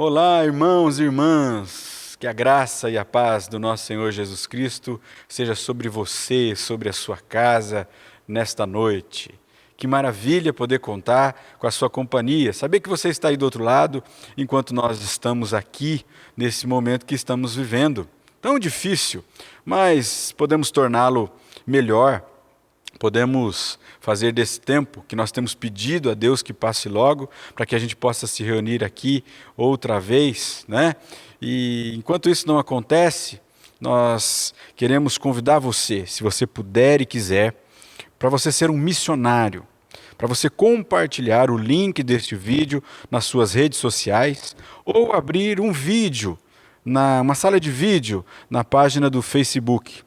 Olá, irmãos e irmãs, que a graça e a paz do nosso Senhor Jesus Cristo seja sobre você, sobre a sua casa, nesta noite. Que maravilha poder contar com a sua companhia, saber que você está aí do outro lado, enquanto nós estamos aqui, nesse momento que estamos vivendo. Tão difícil, mas podemos torná-lo melhor. Podemos fazer desse tempo que nós temos pedido a Deus que passe logo, para que a gente possa se reunir aqui outra vez, né? E enquanto isso não acontece, nós queremos convidar você, se você puder e quiser, para você ser um missionário, para você compartilhar o link deste vídeo nas suas redes sociais ou abrir um vídeo, uma sala de vídeo na página do Facebook.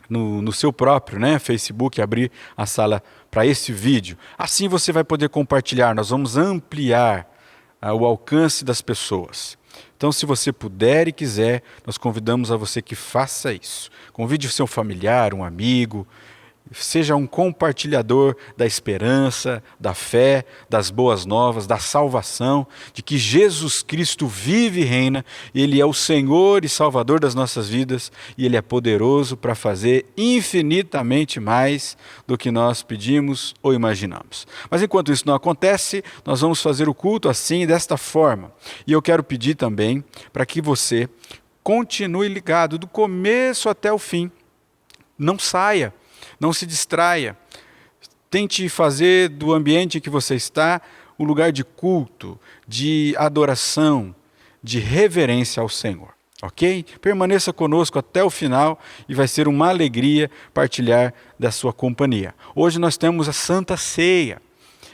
No seu próprio Facebook, abrir a sala para esse vídeo. Assim você vai poder compartilhar, nós vamos ampliar o alcance das pessoas. Então, se você puder e quiser, nós convidamos a você que faça isso. Convide o seu familiar, um amigo, seja um compartilhador da esperança, da fé, das boas novas, da salvação, de que Jesus Cristo vive e reina, e Ele é o Senhor e Salvador das nossas vidas, e Ele é poderoso para fazer infinitamente mais do que nós pedimos ou imaginamos. Mas enquanto isso não acontece, nós vamos fazer o culto assim, desta forma. E eu quero pedir também para que você continue ligado do começo até o fim. Não saia. Não se distraia. Tente fazer do ambiente em que você está um lugar de culto, de adoração, de reverência ao Senhor. Ok? Permaneça conosco até o final e vai ser uma alegria partilhar da sua companhia. Hoje nós temos a Santa Ceia.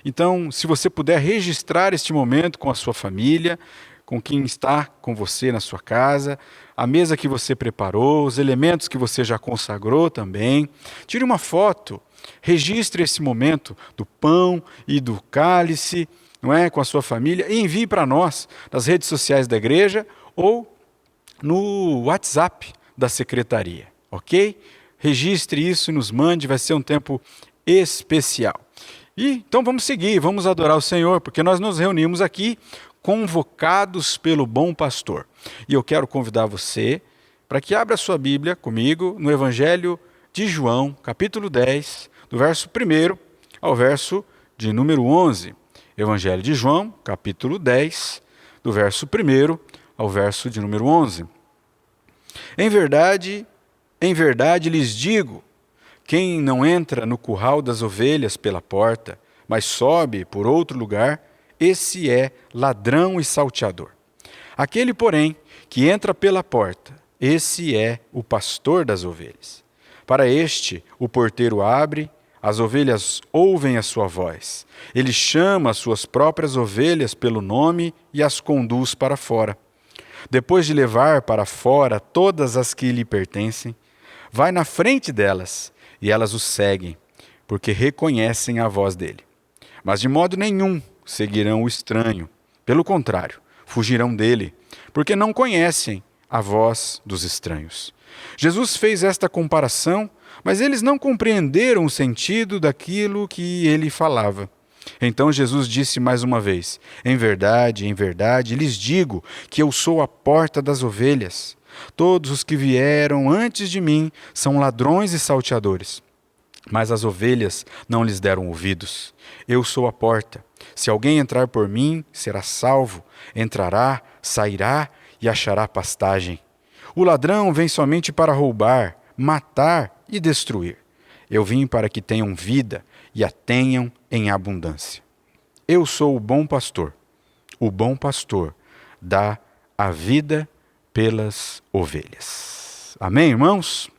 Então, se você puder registrar este momento com a sua família, com quem está com você na sua casa, a mesa que você preparou, os elementos que você já consagrou também. Tire uma foto, registre esse momento do pão e do cálice, não é, com a sua família, e envie para nós nas redes sociais da igreja ou no WhatsApp da secretaria, ok? Registre isso e nos mande, vai ser um tempo especial. E então vamos seguir, vamos adorar o Senhor, porque nós nos reunimos aqui convocados pelo bom pastor. E eu quero convidar você para que abra sua Bíblia comigo no Evangelho de João, capítulo 10, do verso 1 ao verso de número 11. Evangelho de João, capítulo 10, do verso 1 ao verso de número 11. Em verdade lhes digo, quem não entra no curral das ovelhas pela porta, mas sobe por outro lugar, esse é ladrão e salteador. Aquele, porém, que entra pela porta, esse é o pastor das ovelhas. Para este, o porteiro abre, as ovelhas ouvem a sua voz. Ele chama as suas próprias ovelhas pelo nome e as conduz para fora. Depois de levar para fora todas as que lhe pertencem, vai na frente delas, e elas o seguem, porque reconhecem a voz dele. Mas de modo nenhum seguirão o estranho. Pelo contrário, fugirão dele, porque não conhecem a voz dos estranhos. Jesus fez esta comparação, mas eles não compreenderam o sentido daquilo que ele falava. Então Jesus disse mais uma vez, em verdade, lhes digo que eu sou a porta das ovelhas. Todos os que vieram antes de mim são ladrões e salteadores, mas as ovelhas não lhes deram ouvidos. Eu sou a porta. Se alguém entrar por mim, será salvo. Entrará, sairá e achará pastagem. O ladrão vem somente para roubar, matar e destruir. Eu vim para que tenham vida e a tenham em abundância. Eu sou o bom pastor. O bom pastor dá a vida pelas ovelhas. Amém, irmãos?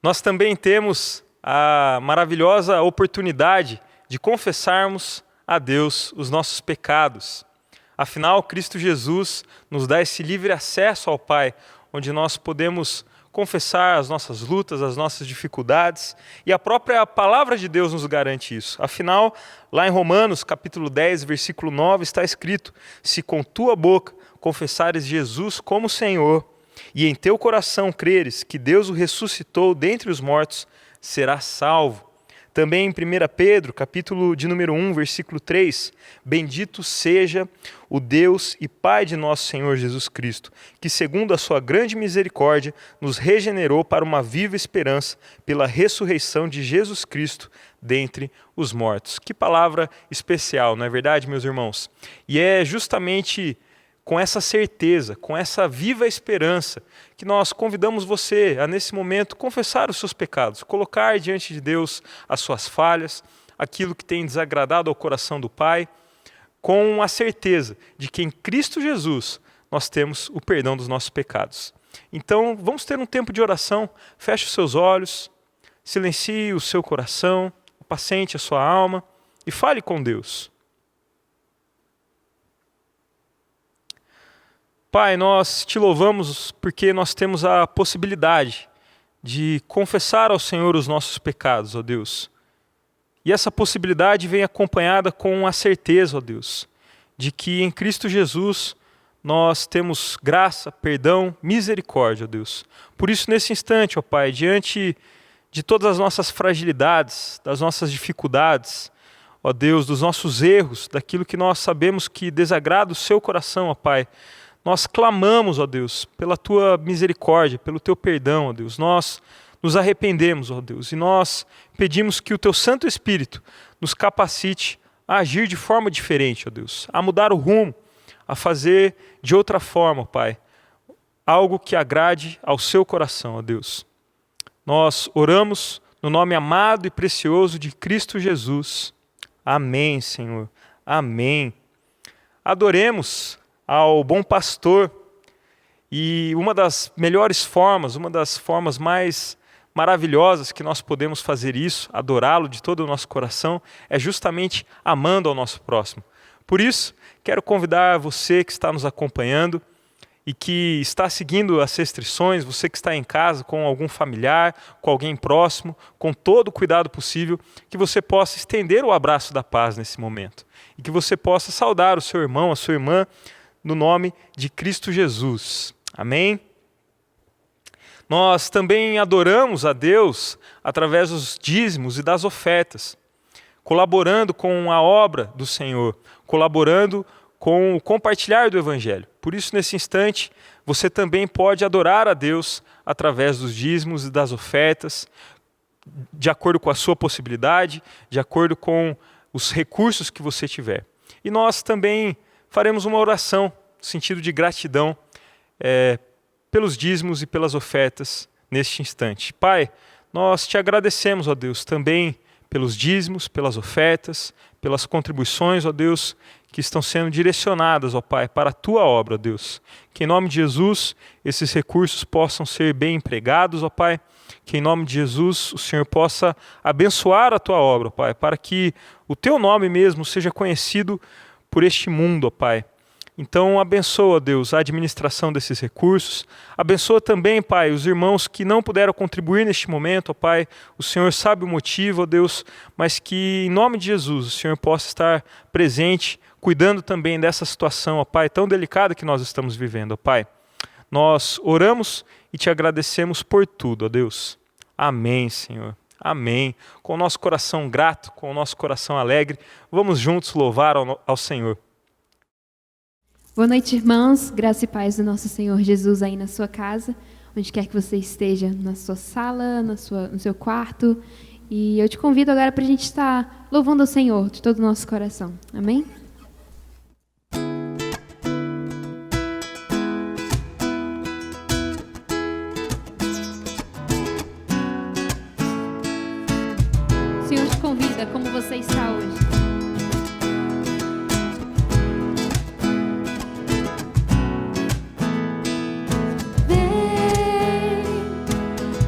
Nós também temos a maravilhosa oportunidade de confessarmos a Deus os nossos pecados. Afinal, Cristo Jesus nos dá esse livre acesso ao Pai, onde nós podemos confessar as nossas lutas, as nossas dificuldades, e a própria palavra de Deus nos garante isso. Afinal, lá em Romanos, capítulo 10, versículo 9, está escrito: se com tua boca confessares Jesus como Senhor, e em teu coração creres que Deus o ressuscitou dentre os mortos, serás salvo. Também em 1 Pedro, capítulo de número 1, versículo 3, bendito seja o Deus e Pai de nosso Senhor Jesus Cristo, que segundo a sua grande misericórdia, nos regenerou para uma viva esperança pela ressurreição de Jesus Cristo dentre os mortos. Que palavra especial, não é verdade, meus irmãos? E é justamente com essa certeza, com essa viva esperança, que nós convidamos você a, nesse momento, confessar os seus pecados, colocar diante de Deus as suas falhas, aquilo que tem desagradado ao coração do Pai, com a certeza de que em Cristo Jesus nós temos o perdão dos nossos pecados. Então, vamos ter um tempo de oração. Feche os seus olhos, silencie o seu coração, apacente a sua alma e fale com Deus. Pai, nós te louvamos porque nós temos a possibilidade de confessar ao Senhor os nossos pecados, ó Deus. E essa possibilidade vem acompanhada com a certeza, ó Deus, de que em Cristo Jesus nós temos graça, perdão, misericórdia, ó Deus. Por isso, nesse instante, ó Pai, diante de todas as nossas fragilidades, das nossas dificuldades, ó Deus, dos nossos erros, daquilo que nós sabemos que desagrada o seu coração, ó Pai, nós clamamos, ó Deus, pela Tua misericórdia, pelo Teu perdão, ó Deus. Nós nos arrependemos, ó Deus, e nós pedimos que o Teu Santo Espírito nos capacite a agir de forma diferente, ó Deus, a mudar o rumo, a fazer de outra forma, ó Pai, algo que agrade ao Seu coração, ó Deus. Nós oramos no nome amado e precioso de Cristo Jesus. Amém, Senhor. Amém. Adoremos ao bom pastor, e uma das melhores formas, uma das formas mais maravilhosas que nós podemos fazer isso, adorá-lo de todo o nosso coração, é justamente amando ao nosso próximo. Por isso, quero convidar você que está nos acompanhando e que está seguindo as restrições, você que está em casa com algum familiar, com alguém próximo, com todo o cuidado possível, que você possa estender o abraço da paz nesse momento e que você possa saudar o seu irmão, a sua irmã, no nome de Cristo Jesus. Amém? Nós também adoramos a Deus através dos dízimos e das ofertas, colaborando com a obra do Senhor, colaborando com o compartilhar do Evangelho. Por isso, nesse instante, você também pode adorar a Deus através dos dízimos e das ofertas, de acordo com a sua possibilidade, de acordo com os recursos que você tiver. E nós também faremos uma oração no sentido de gratidão pelos dízimos e pelas ofertas neste instante. Pai, nós te agradecemos, ó Deus, também pelos dízimos, pelas ofertas, pelas contribuições, ó Deus, que estão sendo direcionadas, ó Pai, para a Tua obra, ó Deus. Que em nome de Jesus esses recursos possam ser bem empregados, ó Pai. Que em nome de Jesus o Senhor possa abençoar a Tua obra, ó Pai, para que o Teu nome mesmo seja conhecido por este mundo, ó Pai. Então abençoa, Deus, a administração desses recursos. Abençoa também, Pai, os irmãos que não puderam contribuir neste momento, ó Pai. O Senhor sabe o motivo, ó Deus, mas que em nome de Jesus o Senhor possa estar presente, cuidando também dessa situação, ó Pai, tão delicada que nós estamos vivendo, ó Pai. Nós oramos e te agradecemos por tudo, ó Deus. Amém, Senhor. Amém. Com o nosso coração grato, com o nosso coração alegre, vamos juntos louvar ao Senhor. Boa noite, irmãos. Graça e paz do nosso Senhor Jesus aí na sua casa, onde quer que você esteja, na sua sala, no seu quarto. E eu te convido agora para a gente estar louvando ao Senhor de todo o nosso coração. Amém? O Senhor te convida como você está hoje.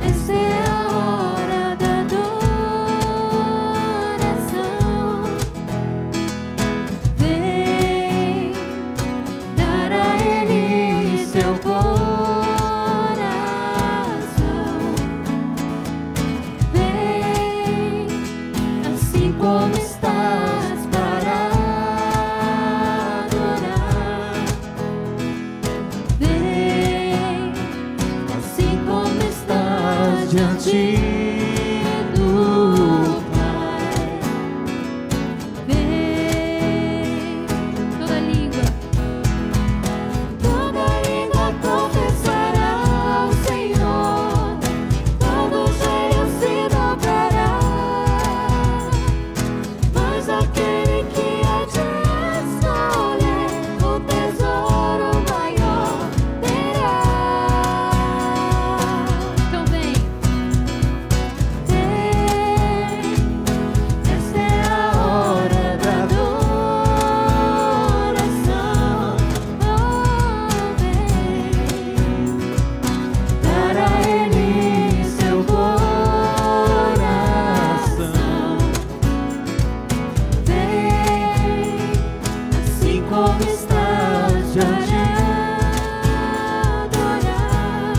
Esse é o diante do Pai. Vem, toda língua Confessará ao Senhor, todo joelho se dobrará, mas aquele que há de escolher o tesouro maior terá. Então vem, Esta é a hora da adoração. Oh, vem, dar a Ele seu coração. Vem, assim como estás, já te adorar.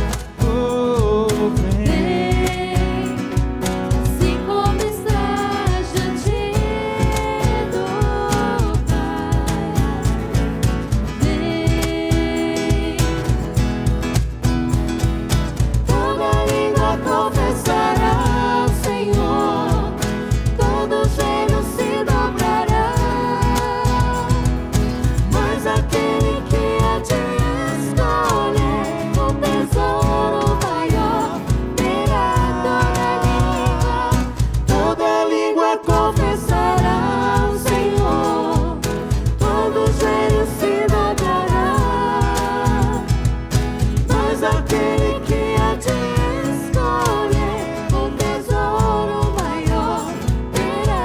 Oh, vem, assim como estás diante do Pai. Vem, toda língua confessará ao Senhor, todo joelho se dobrará, mas aquele que há de escolher o tesouro maior terá. Toda língua confessará ao Senhor, todo joelho se dobrará, mas aquele que há de escolher o tesouro maior terá.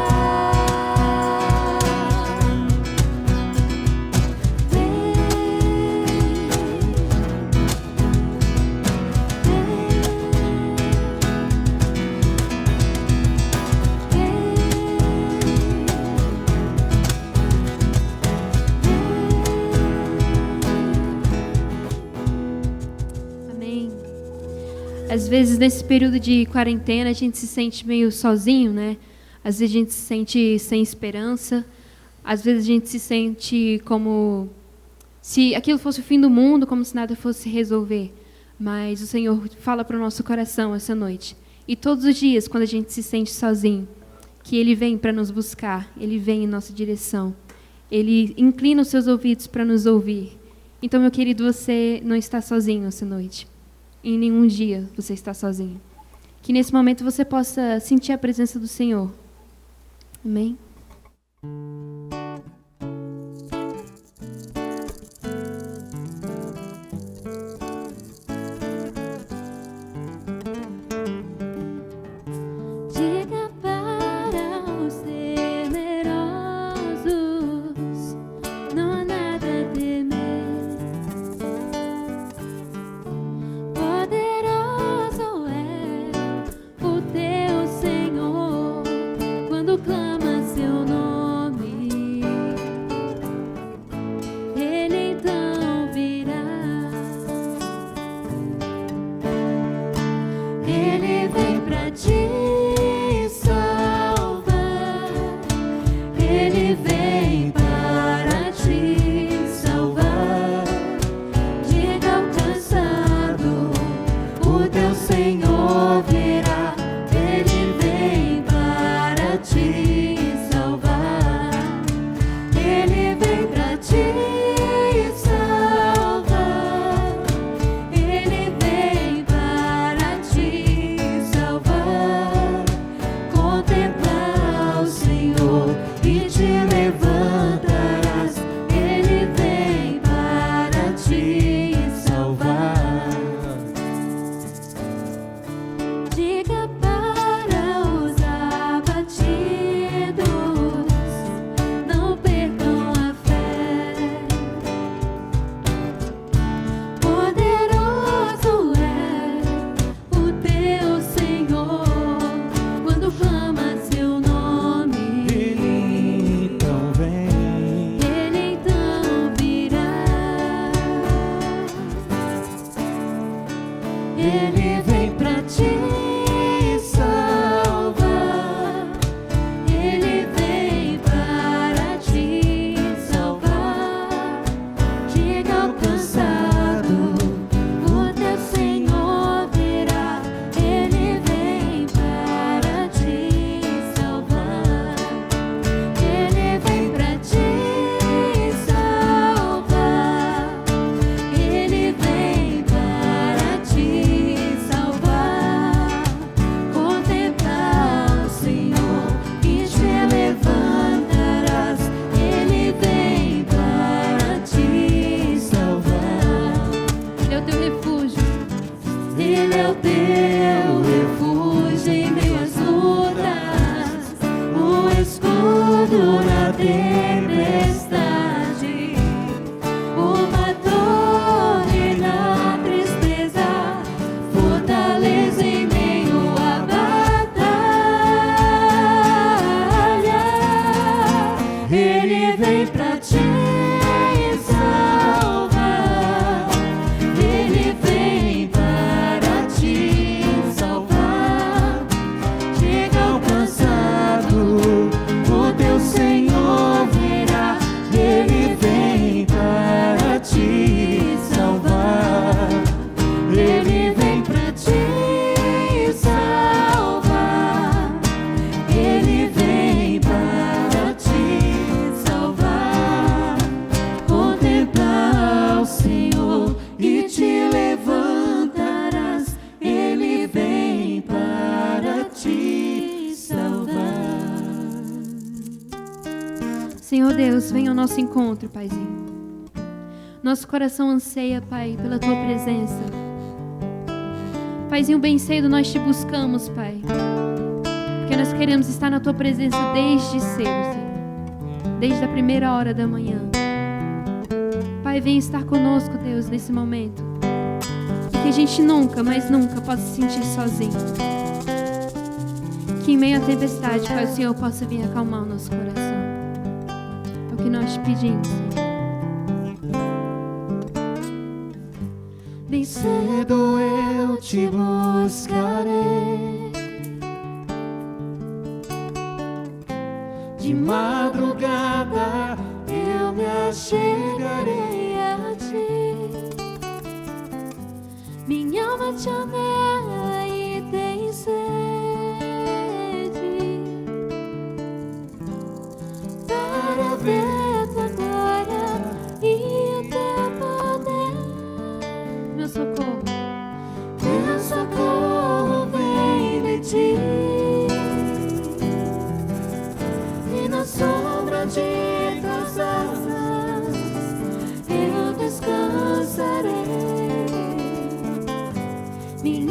amém. Às vezes, nesse período de quarentena, a gente se sente meio sozinho, né? Às vezes a gente se sente sem esperança. Às vezes a gente se sente como se aquilo fosse o fim do mundo, como se nada fosse resolver. Mas o Senhor fala para o nosso coração essa noite. E todos os dias, quando a gente se sente sozinho, que Ele vem para nos buscar, Ele vem em nossa direção. Ele inclina os seus ouvidos para nos ouvir. Então, meu querido, você não está sozinho essa noite. Em nenhum dia você está sozinho. Que nesse momento você possa sentir a presença do Senhor. Amém? Diga para os temerosos, não há nada a temer. Poderoso é o teu Senhor, quando clama seu nome, Ele então virá. Ele vem pra ti salvar, Ele vem para te salvar. Diga ao cansado, o teu Senhor virá. Ele vem para te salvar, Ele vem para te salvar, Ele vem para te salvar. Contempla o Senhor e te levantarás. Ele vem para te salvar. teu refúgio em meio às lutas, o escudo na tempestade, uma torre na tristeza, fortaleza em meio à batalha. Ele vem pra te salvar, Ele vem para te salvar. Chega ao cansado, o teu Senhor virá. Ele vem para te salvar, Ele vem para te salvar, Ele vem para te salvar. Contemplar o Senhor e te levantarás, Ele vem para te salvar. Senhor Deus, venha ao nosso encontro, Paizinho. Nosso coração anseia, Pai, pela Tua presença. Paizinho, bem cedo nós te buscamos, Pai, porque nós queremos estar na Tua presença desde cedo, Senhor, desde a primeira hora da manhã. Pai, vem estar conosco, Deus, nesse momento, que a gente nunca, mas nunca possa se sentir sozinho. Que em meio à tempestade, Pai, o Senhor possa vir acalmar o nosso coração. É o que nós te pedimos, Senhor. Bem cedo eu te buscarei, de madrugada eu me achegarei a ti. Minha alma te anela e tem sede para ver tua glória e o teu poder. Meu socorro, Meu socorro vem de ti, e na sombra de tuas asas eu descansarei. Minha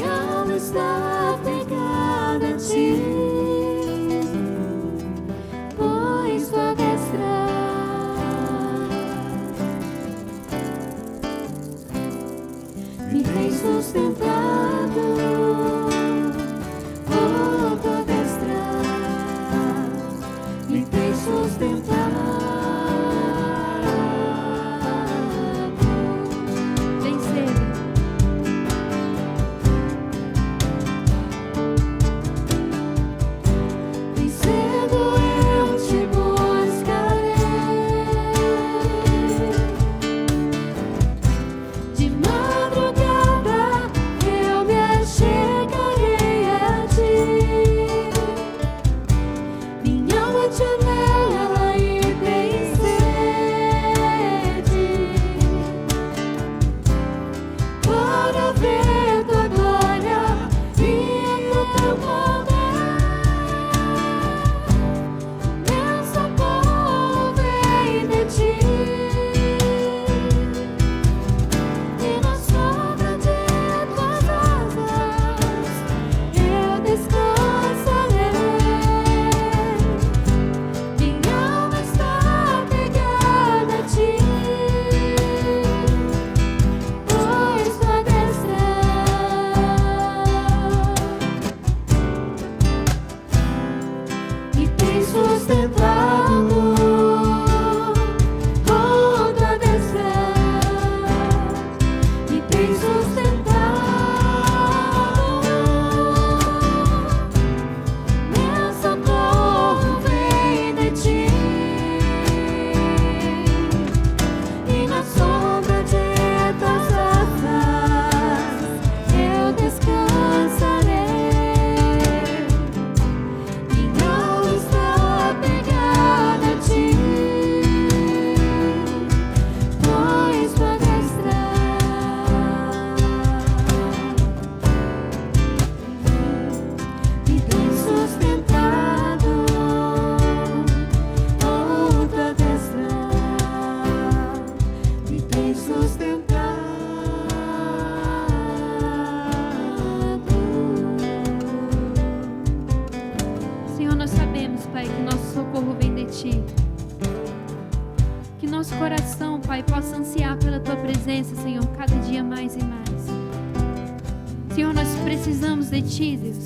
precisamos de Ti, Deus.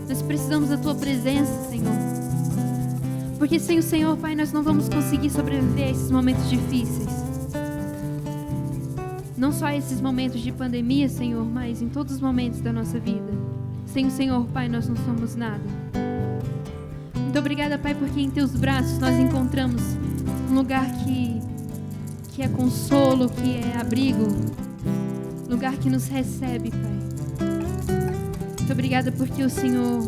Nós precisamos da Tua presença, Senhor. Porque sem o Senhor, Pai, nós não vamos conseguir sobreviver a esses momentos difíceis. Não só esses momentos de pandemia, Senhor, mas em todos os momentos da nossa vida. Sem o Senhor, Pai, nós não somos nada. Muito obrigada, Pai, porque em Teus braços nós encontramos um lugar que é consolo, que é abrigo, lugar que nos recebe, Pai. Muito obrigada porque o Senhor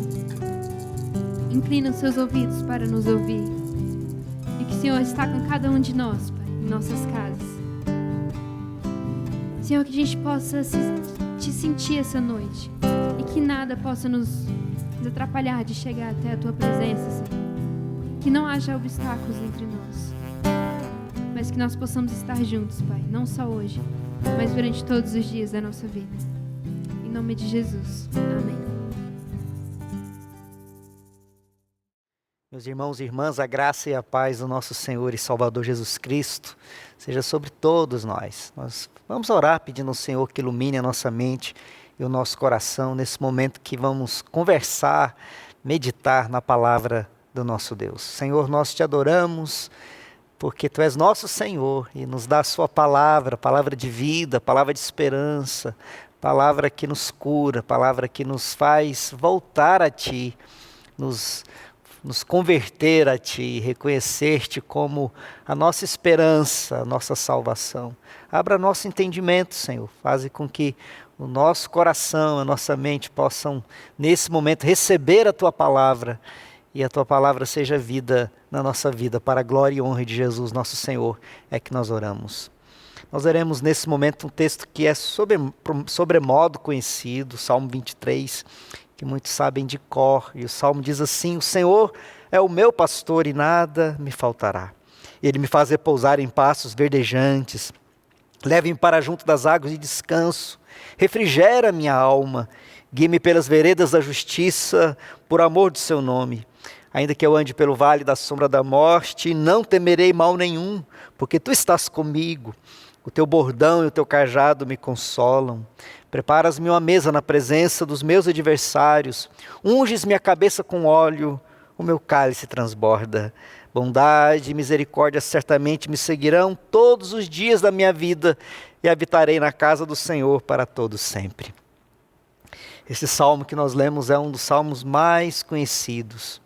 inclina os seus ouvidos para nos ouvir e que o Senhor está com cada um de nós, Pai, em nossas casas. Senhor, que a gente possa Te sentir essa noite e que nada possa nos atrapalhar de chegar até a Tua presença, Senhor. Que não haja obstáculos entre nós, mas que nós possamos estar juntos, Pai, não só hoje, mas durante todos os dias da nossa vida. Em nome de Jesus. Amém. Meus irmãos e irmãs, a graça e a paz do nosso Senhor e Salvador Jesus Cristo seja sobre todos nós. Nós vamos orar pedindo ao Senhor que ilumine a nossa mente e o nosso coração nesse momento que vamos conversar, meditar na palavra do nosso Deus. Senhor, nós Te adoramos porque Tu és nosso Senhor e nos dá a Sua palavra, palavra de vida, palavra de esperança, palavra que nos cura, palavra que nos faz voltar a Ti, nos converter a Ti, reconhecer-Te como a nossa esperança, a nossa salvação. Abra nosso entendimento, Senhor, faz com que o nosso coração, a nossa mente possam, nesse momento, receber a Tua palavra e a Tua palavra seja vida na nossa vida, para a glória e honra de Jesus, nosso Senhor, é que nós oramos. Nós oremos nesse momento um texto que é sobremodo conhecido, Salmo 23, que muitos sabem de cor, e o Salmo diz assim: o Senhor é o meu pastor e nada me faltará. Ele me faz repousar em pastos verdejantes, leva-me para junto das águas de descanso, refrigera minha alma, guia-me pelas veredas da justiça, por amor do seu nome. Ainda que eu ande pelo vale da sombra da morte, não temerei mal nenhum, porque Tu estás comigo. O Teu bordão e o Teu cajado me consolam. Preparas-me uma mesa na presença dos meus adversários. Unges minha cabeça com óleo, o meu cálice transborda. Bondade e misericórdia certamente me seguirão todos os dias da minha vida e habitarei na casa do Senhor para todo sempre. Esse salmo que nós lemos é um dos salmos mais conhecidos.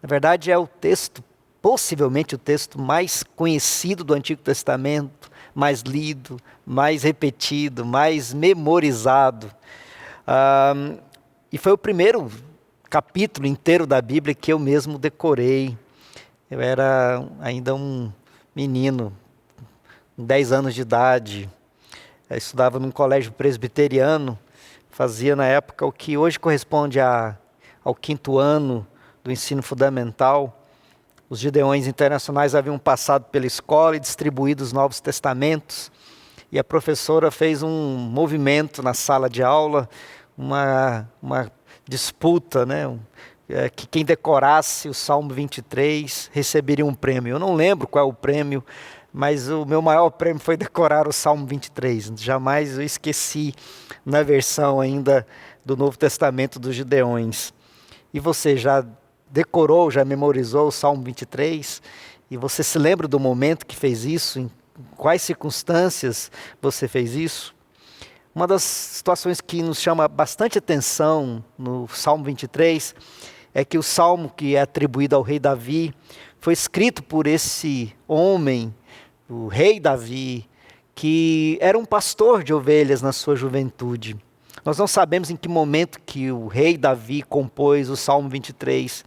Na verdade, é o texto, possivelmente o texto mais conhecido do Antigo Testamento, mais lido, mais repetido, mais memorizado. E foi o primeiro capítulo inteiro da Bíblia que eu mesmo decorei. Eu era ainda um menino, com 10 anos de idade. Eu estudava num colégio presbiteriano, fazia na época o que hoje corresponde ao 5º ano do ensino fundamental. Os Gideões Internacionais haviam passado pela escola e distribuído os Novos Testamentos. E a professora fez um movimento na sala de aula, uma disputa, né? Que quem decorasse o Salmo 23 receberia um prêmio. Eu não lembro qual é o prêmio, mas o meu maior prêmio foi decorar o Salmo 23. Jamais eu esqueci na versão ainda do Novo Testamento dos Gideões. E você já decorou, já memorizou o Salmo 23? E você se lembra do momento que fez isso? Em quais circunstâncias você fez isso? Uma das situações que nos chama bastante atenção no Salmo 23 é que o salmo que é atribuído ao rei Davi foi escrito por esse homem, o rei Davi, que era um pastor de ovelhas na sua juventude. Nós não sabemos em que momento que o rei Davi compôs o Salmo 23,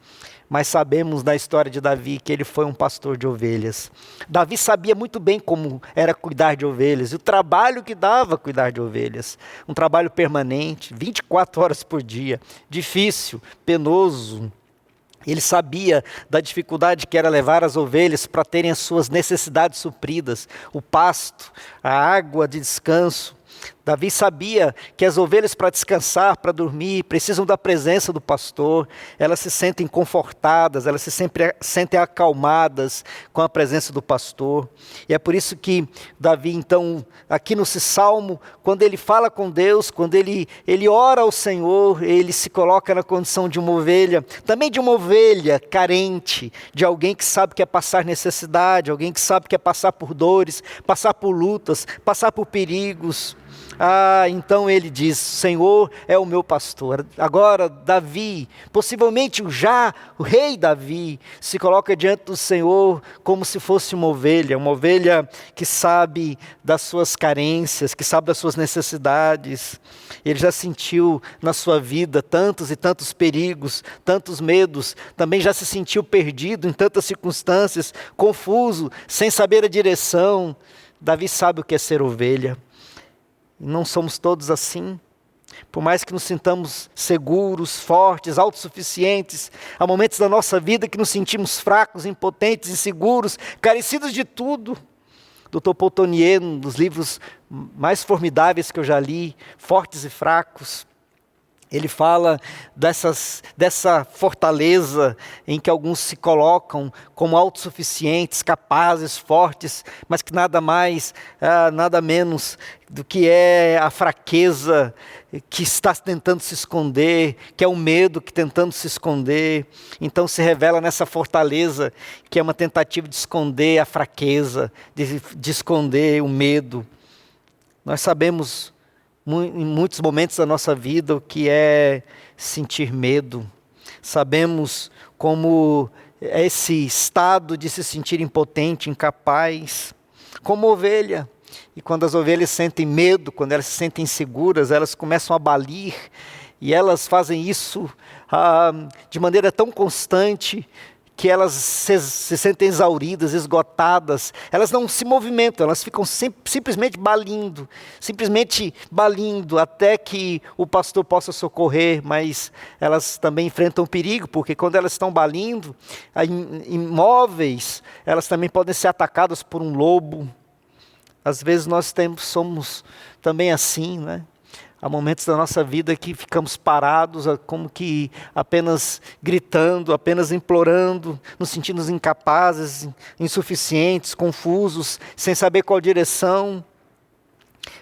mas sabemos da história de Davi que ele foi um pastor de ovelhas. Davi sabia muito bem como era cuidar de ovelhas e o trabalho que dava cuidar de ovelhas. Um trabalho permanente, 24 horas por dia, difícil, penoso. Ele sabia da dificuldade que era levar as ovelhas para terem as suas necessidades supridas, o pasto, a água de descanso. Davi sabia que as ovelhas, para descansar, para dormir, precisam da presença do pastor. Elas se sentem confortadas, elas se sentem acalmadas com a presença do pastor. E é por isso que Davi, então, aqui no Salmo, quando ele fala com Deus, quando ele ora ao Senhor, ele se coloca na condição de uma ovelha, também de uma ovelha carente, de alguém que sabe que é passar necessidade, alguém que sabe que é passar por dores, passar por lutas, passar por perigos. Então ele diz: Senhor é o meu pastor. Agora Davi, possivelmente o rei Davi, se coloca diante do Senhor como se fosse uma ovelha que sabe das suas carências, que sabe das suas necessidades. Ele já sentiu na sua vida tantos e tantos perigos, tantos medos, também já se sentiu perdido em tantas circunstâncias, confuso, sem saber a direção. Davi sabe o que é ser ovelha. Não somos todos assim. Por mais que nos sintamos seguros, fortes, autossuficientes, há momentos da nossa vida que nos sentimos fracos, impotentes, inseguros, carecidos de tudo. Dr. Paul Tournier, um dos livros mais formidáveis que eu já li, Fortes e Fracos, ele fala dessa fortaleza em que alguns se colocam como autossuficientes, capazes, fortes, mas que nada mais, nada menos do que é a fraqueza que está tentando se esconder, que é o medo que tentando se esconder. Então se revela nessa fortaleza que é uma tentativa de esconder a fraqueza, de esconder o medo. Nós sabemos em muitos momentos da nossa vida o que é sentir medo. Sabemos como é esse estado de se sentir impotente, incapaz, como ovelha. E quando as ovelhas sentem medo, quando elas se sentem inseguras, elas começam a balir, e elas fazem isso de maneira tão constante, que elas se sentem exauridas, esgotadas, elas não se movimentam, elas ficam simplesmente balindo até que o pastor possa socorrer, mas elas também enfrentam perigo, porque quando elas estão balindo, imóveis, elas também podem ser atacadas por um lobo. Às vezes nós somos também assim, né? Há momentos da nossa vida que ficamos parados, como que apenas gritando, apenas implorando, nos sentindo incapazes, insuficientes, confusos, sem saber qual direção.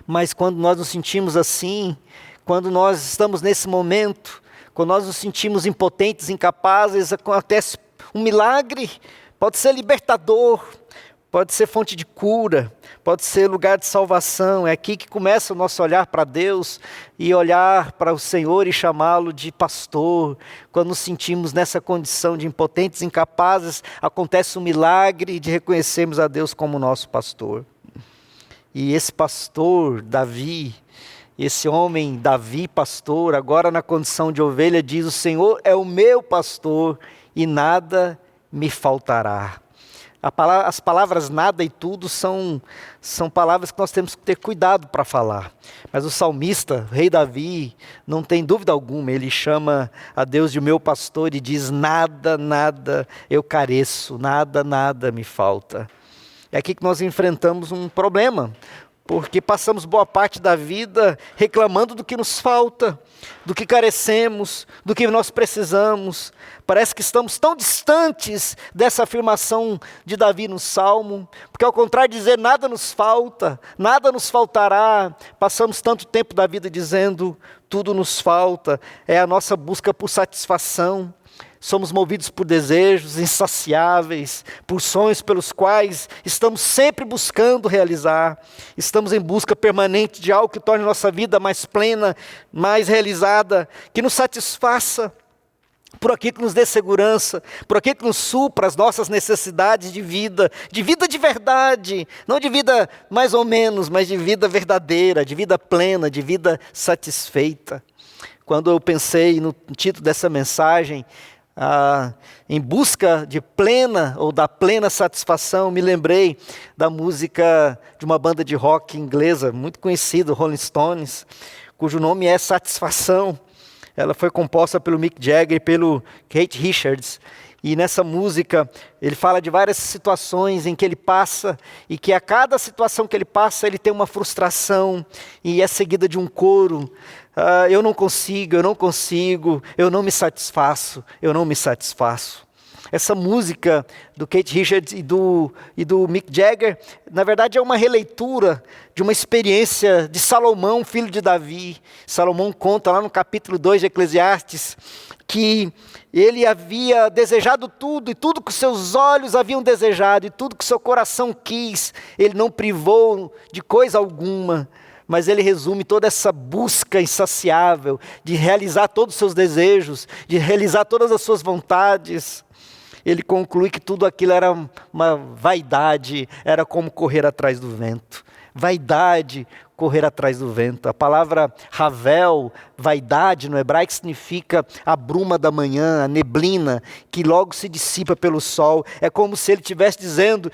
Mas quando nós nos sentimos assim, quando nós estamos nesse momento, quando nós nos sentimos impotentes, incapazes, acontece um milagre, pode ser libertador, pode ser fonte de cura, pode ser lugar de salvação. É aqui que começa o nosso olhar para Deus e olhar para o Senhor e chamá-lo de pastor. Quando nos sentimos nessa condição de impotentes, incapazes, acontece um milagre de reconhecermos a Deus como nosso pastor. E esse pastor, Davi, esse homem, Davi, pastor, agora na condição de ovelha, diz: o Senhor é o meu pastor e nada me faltará. As palavras nada e tudo são palavras que nós temos que ter cuidado para falar. Mas o salmista, o rei Davi, não tem dúvida alguma, ele chama a Deus de meu pastor e diz: nada, nada eu careço, nada, nada me falta. É aqui que nós enfrentamos um problema, porque passamos boa parte da vida reclamando do que nos falta, do que carecemos, do que nós precisamos. Parece que estamos tão distantes dessa afirmação de Davi no Salmo, porque ao contrário de dizer nada nos falta, nada nos faltará, passamos tanto tempo da vida dizendo tudo nos falta. É a nossa busca por satisfação. Somos movidos por desejos insaciáveis, por sonhos pelos quais estamos sempre buscando realizar. Estamos em busca permanente de algo que torne nossa vida mais plena, mais realizada, que nos satisfaça, por aquilo que nos dê segurança, por aquilo que nos supra as nossas necessidades de vida de verdade, não de vida mais ou menos, mas de vida verdadeira, de vida plena, de vida satisfeita. Quando eu pensei no título dessa mensagem, em busca de plena ou da plena satisfação, me lembrei da música de uma banda de rock inglesa muito conhecida, Rolling Stones, cujo nome é Satisfação. Ela foi composta pelo Mick Jagger e pelo Keith Richards, E nessa música, ele fala de várias situações em que ele passa, e que a cada situação que ele passa, ele tem uma frustração, e é seguida de um coro. Eu não consigo, eu não consigo, eu não me satisfaço, eu não me satisfaço. Essa música do Keith Richards e do Mick Jagger, na verdade é uma releitura de uma experiência de Salomão, filho de Davi. Salomão conta lá no capítulo 2 de Eclesiastes, que ele havia desejado tudo, e tudo que os seus olhos haviam desejado, e tudo que seu coração quis, ele não privou de coisa alguma. Mas ele resume toda essa busca insaciável de realizar todos os seus desejos, de realizar todas as suas vontades. Ele conclui que tudo aquilo era uma vaidade, era como correr atrás do vento. Vaidade, correr atrás do vento. A palavra Havel, vaidade, no hebraico significa a bruma da manhã, a neblina, que logo se dissipa pelo sol. É como se ele estivesse dizendo,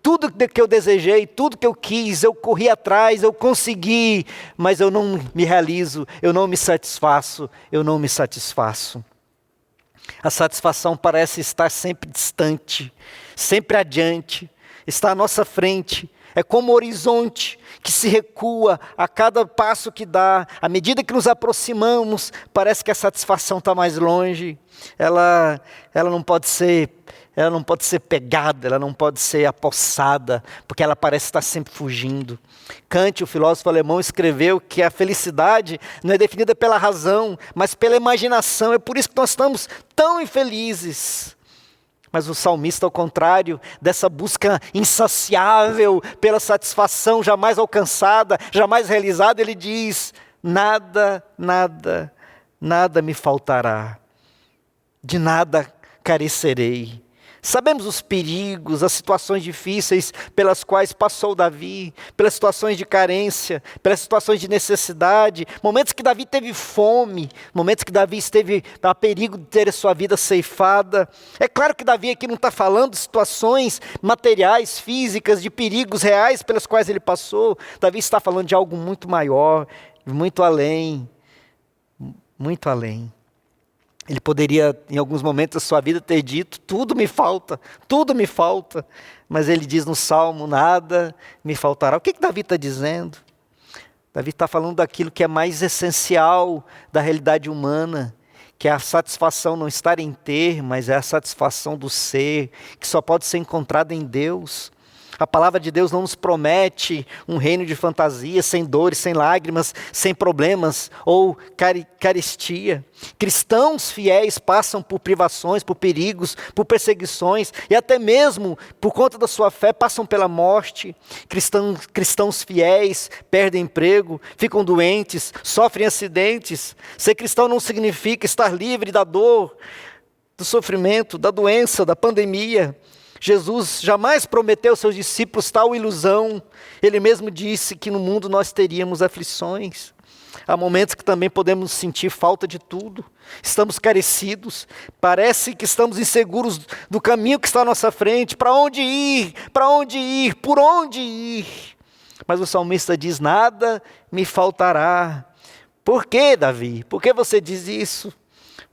tudo que eu desejei, tudo que eu quis, eu corri atrás, eu consegui, mas eu não me realizo, eu não me satisfaço, eu não me satisfaço. A satisfação parece estar sempre distante, sempre adiante, está à nossa frente. É como o horizonte que se recua a cada passo que dá. À medida que nos aproximamos, parece que a satisfação está mais longe. Ela não pode ser pegada, ela não pode ser apossada, porque ela parece estar sempre fugindo. Kant, o filósofo alemão, escreveu que a felicidade não é definida pela razão, mas pela imaginação. É por isso que nós estamos tão infelizes. Mas o salmista, ao contrário dessa busca insaciável pela satisfação jamais alcançada, jamais realizada, ele diz: nada me faltará, de nada carecerei. Sabemos os perigos, as situações difíceis pelas quais passou Davi, pelas situações de carência, pelas situações de necessidade, momentos que Davi teve fome, momentos que Davi esteve a perigo de ter a sua vida ceifada. É claro que Davi aqui não está falando de situações materiais, físicas, de perigos reais pelas quais ele passou. Davi está falando de algo muito maior, muito além, muito além. Ele poderia, em alguns momentos da sua vida, ter dito: tudo me falta, mas ele diz no Salmo: nada me faltará. O que Davi está dizendo? Davi está falando daquilo que é mais essencial da realidade humana, que é a satisfação não estar em ter, mas é a satisfação do ser, que só pode ser encontrada em Deus. A palavra de Deus não nos promete um reino de fantasia, sem dores, sem lágrimas, sem problemas ou carestia. Cristãos fiéis passam por privações, por perigos, por perseguições e até mesmo, por conta da sua fé, passam pela morte. Cristãos fiéis perdem emprego, ficam doentes, sofrem acidentes. Ser cristão não significa estar livre da dor, do sofrimento, da doença, da pandemia. Jesus jamais prometeu aos seus discípulos tal ilusão. Ele mesmo disse que no mundo nós teríamos aflições. Há momentos que também podemos sentir falta de tudo. Estamos carecidos. Parece que estamos inseguros do caminho que está à nossa frente. Para onde ir? Para onde ir? Por onde ir? Mas o salmista diz: nada me faltará. Por que, Davi? Por que você diz isso?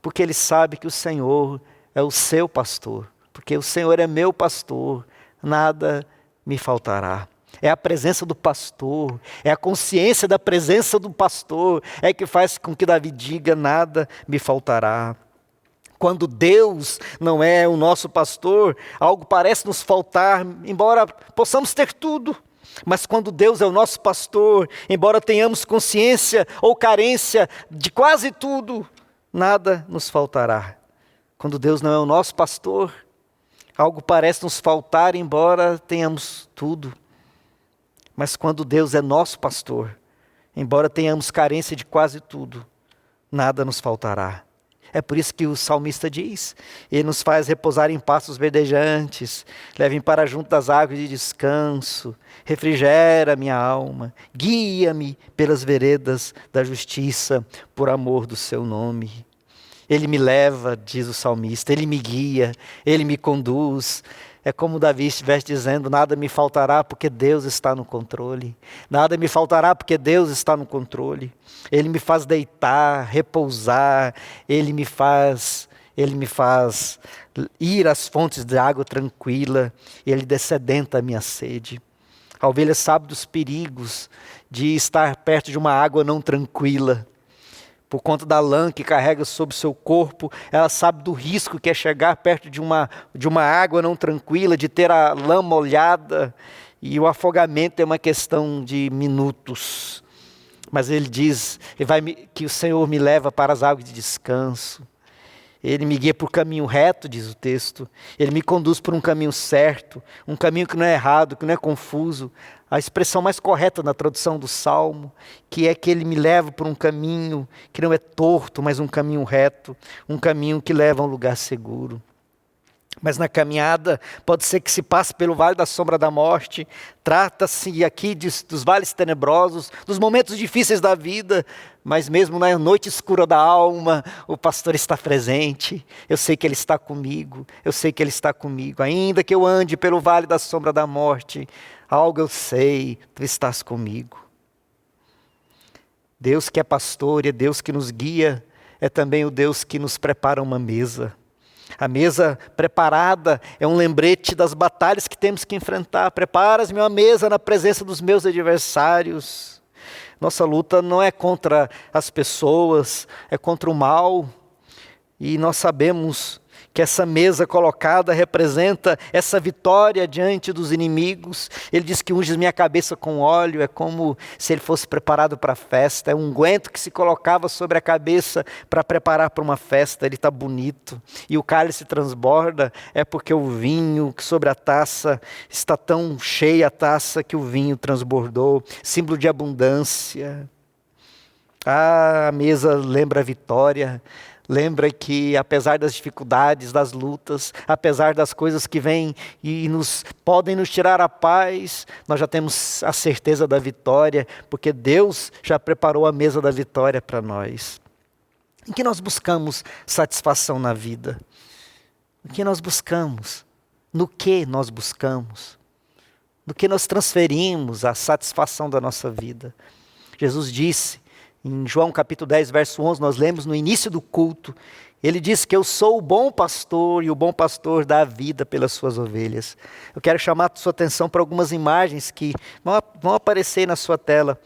Porque ele sabe que o Senhor é o seu pastor. Porque o Senhor é meu pastor, nada me faltará. É a presença do pastor, é a consciência da presença do pastor, é que faz com que Davi diga: nada me faltará. Quando Deus não é o nosso pastor, algo parece nos faltar, embora possamos ter tudo. Mas quando Deus é o nosso pastor, embora tenhamos consciência ou carência de quase tudo, nada nos faltará. Quando Deus não é o nosso pastor, algo parece nos faltar, embora tenhamos tudo. Mas quando Deus é nosso pastor, embora tenhamos carência de quase tudo, nada nos faltará. É por isso que o salmista diz: ele nos faz repousar em pastos verdejantes, leve-me para junto das águas de descanso, refrigera minha alma, guia-me pelas veredas da justiça, por amor do seu nome. Ele me leva, diz o salmista, ele me guia, ele me conduz. É como Davi estivesse dizendo: nada me faltará porque Deus está no controle. Nada me faltará porque Deus está no controle. Ele me faz deitar, repousar, Ele me faz Ele me faz ir às fontes de água tranquila, Ele dessedenta a minha sede. A ovelha sabe dos perigos de estar perto de uma água não tranquila. Por conta da lã que carrega sobre o seu corpo, ela sabe do risco que é chegar perto de uma água não tranquila, de ter a lã molhada, e o afogamento é uma questão de minutos. Mas ele diz que o Senhor me leva para as águas de descanso. Ele me guia por um caminho reto, diz o texto. Ele me conduz por um caminho certo, um caminho que não é errado, que não é confuso. A expressão mais correta na tradução do Salmo, que é que ele me leva por um caminho que não é torto, mas um caminho reto, um caminho que leva a um lugar seguro. Mas na caminhada, pode ser que se passe pelo vale da sombra da morte. Trata-se aqui dos vales tenebrosos, dos momentos difíceis da vida, mas mesmo na noite escura da alma, o pastor está presente. Eu sei que Ele está comigo, eu sei que Ele está comigo. Ainda que eu ande pelo vale da sombra da morte, algo eu sei, Tu estás comigo. Deus que é pastor e é Deus que nos guia, é também o Deus que nos prepara uma mesa. A mesa preparada é um lembrete das batalhas que temos que enfrentar. Preparas-me uma mesa na presença dos meus adversários. Nossa luta não é contra as pessoas, é contra o mal. E nós sabemos que essa mesa colocada representa essa vitória diante dos inimigos. Ele diz que unges minha cabeça com óleo, é como se ele fosse preparado para a festa. É um unguento que se colocava sobre a cabeça para preparar para uma festa. Ele está bonito. E o cálice transborda, é porque o vinho sobre a taça está tão cheia a taça que o vinho transbordou. Símbolo de abundância. A mesa lembra a vitória. Lembra que apesar das dificuldades, das lutas, apesar das coisas que vêm e podem nos tirar a paz, nós já temos a certeza da vitória, porque Deus já preparou a mesa da vitória para nós. Em que nós buscamos satisfação na vida? O que nós buscamos? No que nós buscamos? No que nós transferimos a satisfação da nossa vida? Jesus disse, em João capítulo 10, verso 11, nós lemos no início do culto, ele diz que eu sou o bom pastor e o bom pastor dá a vida pelas suas ovelhas. Eu quero chamar a sua atenção para algumas imagens que vão aparecer na sua tela.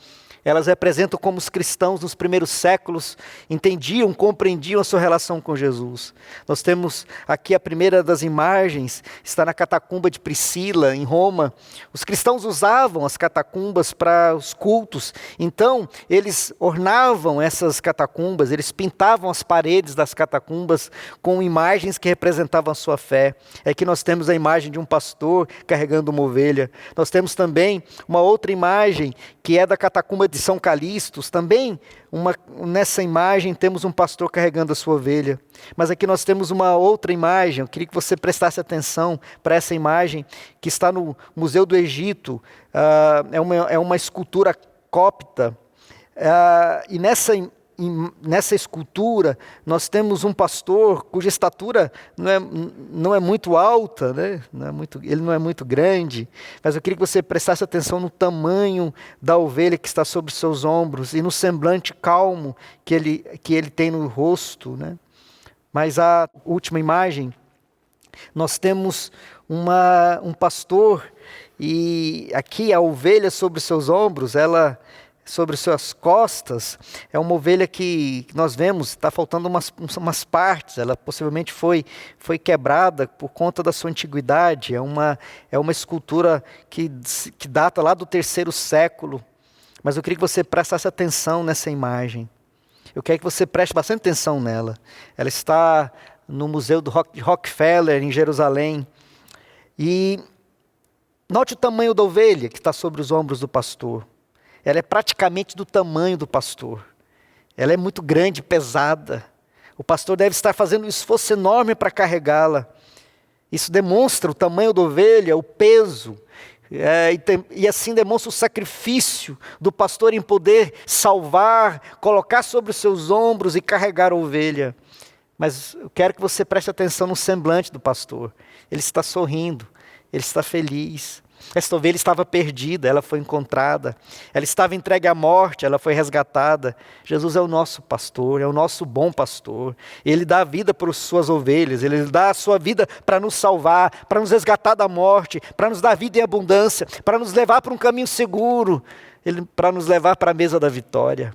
Elas representam como os cristãos nos primeiros séculos entendiam, compreendiam a sua relação com Jesus. Nós temos aqui a primeira das imagens, está na catacumba de Priscila, em Roma. Os cristãos usavam as catacumbas para os cultos, então eles ornavam essas catacumbas, eles pintavam as paredes das catacumbas com imagens que representavam a sua fé. Aqui nós temos a imagem de um pastor carregando uma ovelha. Nós temos também uma outra imagem que é da catacumba de São Calixto. Também nessa imagem temos um pastor carregando a sua ovelha. Mas aqui nós temos uma outra imagem, eu queria que você prestasse atenção para essa imagem, que está no Museu do Egito. É uma escultura cópita. E nessa escultura nós temos um pastor cuja estatura não é muito alta, né? Ele não é muito grande, mas eu queria que você prestasse atenção no tamanho da ovelha que está sobre seus ombros e no semblante calmo que ele tem no rosto, né? Mas a última imagem, nós temos um pastor e aqui a ovelha sobre seus ombros, ela sobre suas costas, é uma ovelha que nós vemos, está faltando umas partes, ela possivelmente foi quebrada por conta da sua antiguidade, é uma escultura que data lá do 3º século, mas eu queria que você prestasse atenção nessa imagem, eu quero que você preste bastante atenção nela, ela está no Museu de Rockefeller, em Jerusalém, e note o tamanho da ovelha que está sobre os ombros do pastor. Ela é praticamente do tamanho do pastor. Ela é muito grande, pesada. O pastor deve estar fazendo um esforço enorme para carregá-la. Isso demonstra o tamanho da ovelha, o peso. E assim demonstra o sacrifício do pastor em poder salvar, colocar sobre os seus ombros e carregar a ovelha. Mas eu quero que você preste atenção no semblante do pastor. Ele está sorrindo, ele está feliz. Esta ovelha estava perdida, ela foi encontrada. Ela estava entregue à morte, ela foi resgatada. Jesus é o nosso pastor, é o nosso bom pastor. Ele dá a vida para as suas ovelhas, Ele dá a sua vida para nos salvar, para nos resgatar da morte, para nos dar vida em abundância, para nos levar para um caminho seguro, para nos levar para a mesa da vitória.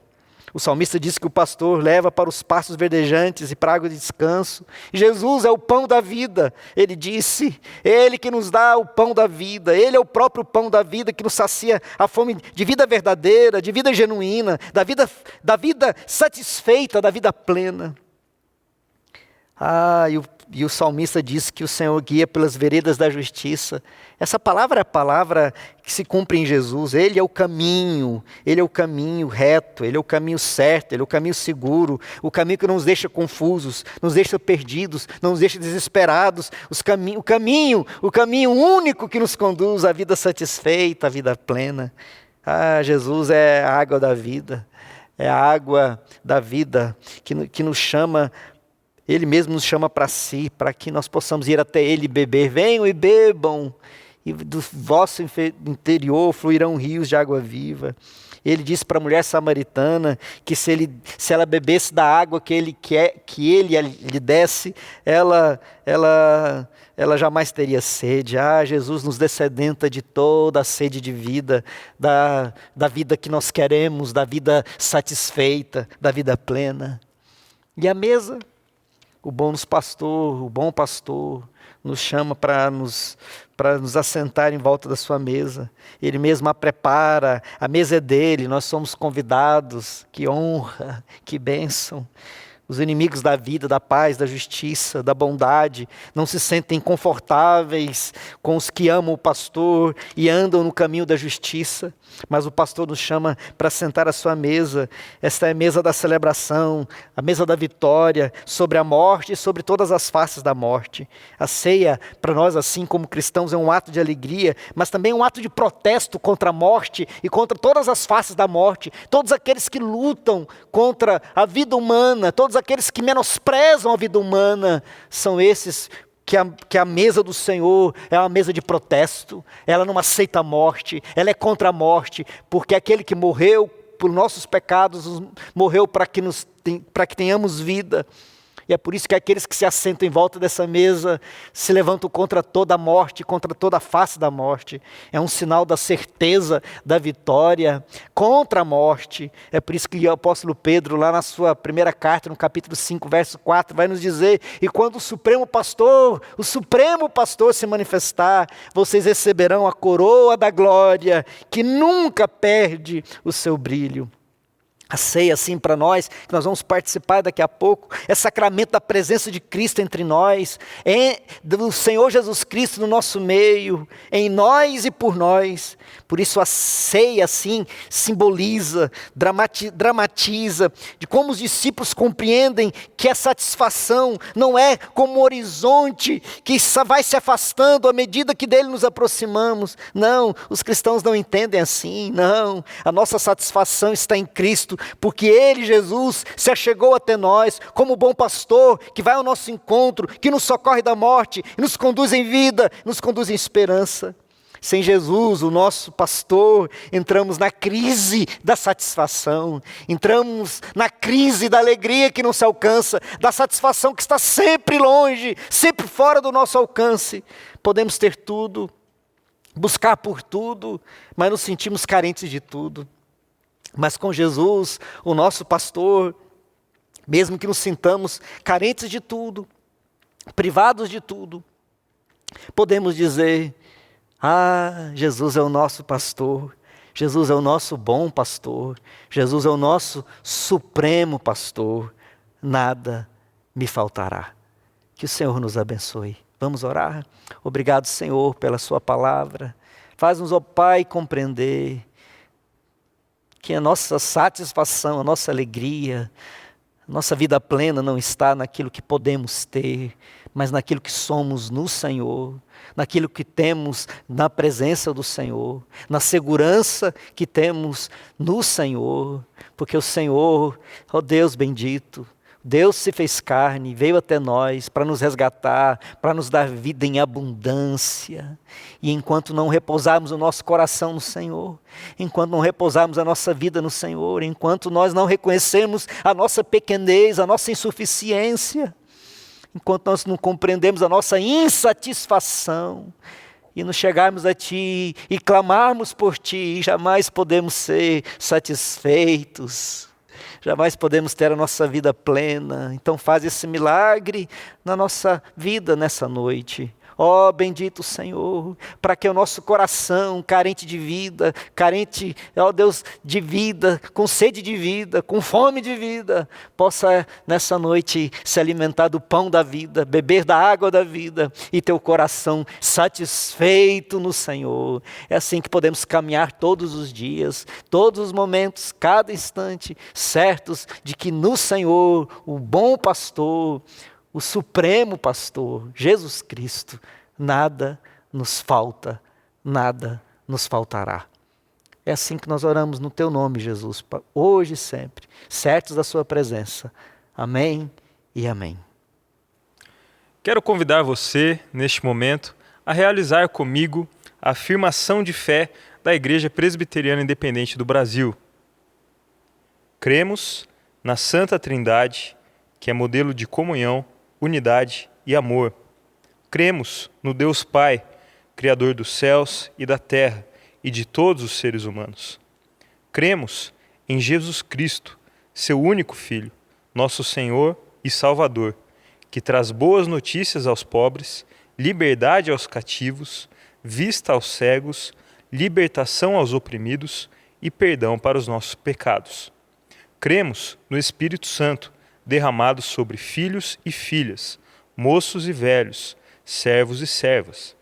O salmista diz que o pastor leva para os pastos verdejantes e para a água de descanso. Jesus é o pão da vida, ele disse. Ele que nos dá o pão da vida. Ele é o próprio pão da vida que nos sacia a fome de vida verdadeira, de vida genuína, da vida satisfeita, da vida plena. E o salmista diz que o Senhor guia pelas veredas da justiça. Essa palavra é a palavra que se cumpre em Jesus. Ele é o caminho reto, Ele é o caminho certo, Ele é o caminho seguro, o caminho que não nos deixa confusos, nos deixa perdidos, não nos deixa desesperados, o caminho único que nos conduz à vida satisfeita, à vida plena. Jesus é a água da vida, é a água da vida que nos chama. Ele mesmo nos chama para si, para que nós possamos ir até Ele e beber. Venham e bebam, e do vosso interior fluirão rios de água viva. Ele disse para a mulher samaritana que se ela bebesse da água que ele lhe desse, ela jamais teria sede. Jesus nos dessedenta de toda a sede de vida, da vida que nós queremos, da vida satisfeita, da vida plena. E a mesa? O bom pastor nos chama para nos assentar em volta da sua mesa. Ele mesmo a prepara, a mesa é dele, nós somos convidados. Que honra, que bênção. Os inimigos da vida, da paz, da justiça, da bondade, não se sentem confortáveis com os que amam o pastor e andam no caminho da justiça. Mas o pastor nos chama para sentar à sua mesa. Esta é a mesa da celebração, a mesa da vitória sobre a morte e sobre todas as faces da morte. A ceia, para nós, assim como cristãos, é um ato de alegria, mas também um ato de protesto contra a morte e contra todas as faces da morte. Todos aqueles que lutam contra a vida humana, todos aqueles que menosprezam a vida humana, são esses que a mesa do Senhor é uma mesa de protesto. Ela não aceita a morte, ela é contra a morte, porque aquele que morreu por nossos pecados, morreu para que tenhamos vida. E é por isso que aqueles que se assentam em volta dessa mesa se levantam contra toda a morte, contra toda a face da morte. É um sinal da certeza da vitória contra a morte. É por isso que o apóstolo Pedro, lá na sua primeira carta, no capítulo 5, verso 4, vai nos dizer: e quando o Supremo Pastor se manifestar, vocês receberão a coroa da glória, que nunca perde o seu brilho. A ceia, assim, para nós, que nós vamos participar daqui a pouco, é sacramento da presença de Cristo entre nós, do Senhor Jesus Cristo no nosso meio, em nós e por nós. Por isso a ceia, assim, simboliza, dramatiza, de como os discípulos compreendem que a satisfação não é como um horizonte que vai se afastando à medida que dele nos aproximamos. Não, os cristãos não entendem assim, não. A nossa satisfação está em Cristo, porque Ele, Jesus, se achegou até nós como bom pastor, que vai ao nosso encontro, que nos socorre da morte, e nos conduz em vida, nos conduz em esperança. Sem Jesus, o nosso pastor, entramos na crise da satisfação, entramos na crise da alegria que não se alcança, da satisfação que está sempre longe, sempre fora do nosso alcance. Podemos ter tudo, buscar por tudo, mas nos sentimos carentes de tudo. Mas com Jesus, o nosso pastor, mesmo que nos sintamos carentes de tudo, privados de tudo, podemos dizer: Jesus é o nosso pastor, Jesus é o nosso bom pastor, Jesus é o nosso supremo pastor, nada me faltará. Que o Senhor nos abençoe. Vamos orar? Obrigado, Senhor, pela sua palavra. Faz-nos, ó Pai, compreender que a nossa satisfação, a nossa alegria, a nossa vida plena não está naquilo que podemos ter, mas naquilo que somos no Senhor, naquilo que temos na presença do Senhor, na segurança que temos no Senhor, porque o Senhor, ó Deus bendito, Deus se fez carne, veio até nós para nos resgatar, para nos dar vida em abundância. E enquanto não repousarmos o nosso coração no Senhor, enquanto não repousarmos a nossa vida no Senhor, enquanto nós não reconhecermos a nossa pequenez, a nossa insuficiência, enquanto nós não compreendemos a nossa insatisfação, e nos chegarmos a Ti e clamarmos por Ti, jamais podemos ser satisfeitos. Jamais podemos ter a nossa vida plena. Então faz esse milagre na nossa vida nessa noite. Ó bendito Senhor, para que o nosso coração carente de vida, carente, ó Deus, de vida, com sede de vida, com fome de vida, possa nessa noite se alimentar do pão da vida, beber da água da vida e ter o coração satisfeito no Senhor. É assim que podemos caminhar todos os dias, todos os momentos, cada instante, certos de que no Senhor, o bom pastor, o supremo pastor, Jesus Cristo, nada nos falta, nada nos faltará. É assim que nós oramos no Teu nome, Jesus, hoje e sempre, certos da Sua presença. Amém e amém. Quero convidar você, neste momento, a realizar comigo a afirmação de fé da Igreja Presbiteriana Independente do Brasil. Cremos na Santa Trindade, que é modelo de comunhão, unidade e amor. Cremos no Deus Pai, Criador dos céus e da terra e de todos os seres humanos. Cremos em Jesus Cristo, seu único Filho, nosso Senhor e Salvador, que traz boas notícias aos pobres, liberdade aos cativos, vista aos cegos, libertação aos oprimidos e perdão para os nossos pecados. Cremos no Espírito Santo, derramado sobre filhos e filhas, moços e velhos, servos e servas.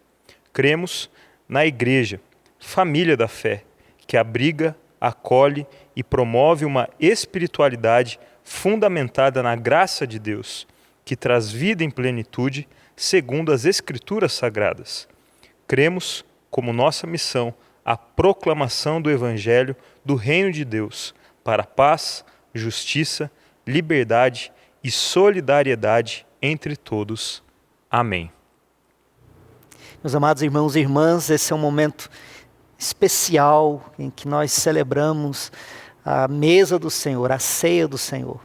Cremos na Igreja, família da fé, que abriga, acolhe e promove uma espiritualidade fundamentada na graça de Deus, que traz vida em plenitude, segundo as Escrituras Sagradas. Cremos, como nossa missão, a proclamação do Evangelho do Reino de Deus, para a paz, justiça, liberdade e solidariedade entre todos. Amém. Meus amados irmãos e irmãs, esse é um momento especial em que nós celebramos a mesa do Senhor, a ceia do Senhor.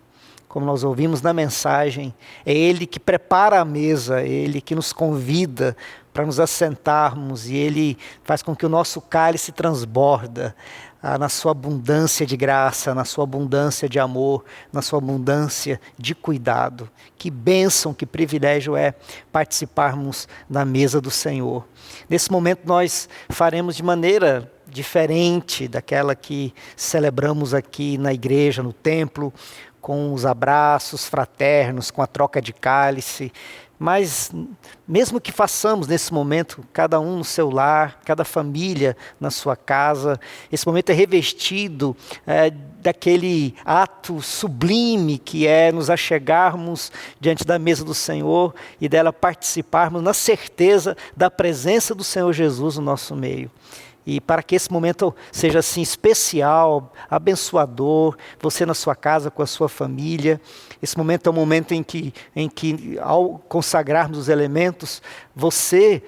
Como nós ouvimos na mensagem, é Ele que prepara a mesa, é Ele que nos convida para nos assentarmos e Ele faz com que o nosso cálice transborda na sua abundância de graça, na sua abundância de amor, na sua abundância de cuidado. Que bênção, que privilégio é participarmos da mesa do Senhor. Nesse momento nós faremos de maneira diferente daquela que celebramos aqui na igreja, no templo, com os abraços fraternos, com a troca de cálice. Mas mesmo que façamos nesse momento, cada um no seu lar, cada família na sua casa, esse momento é revestido daquele ato sublime que é nos achegarmos diante da mesa do Senhor e dela participarmos na certeza da presença do Senhor Jesus no nosso meio. E para que esse momento seja assim especial, abençoador, você na sua casa, com a sua família, esse momento é um momento em que ao consagrarmos os elementos, você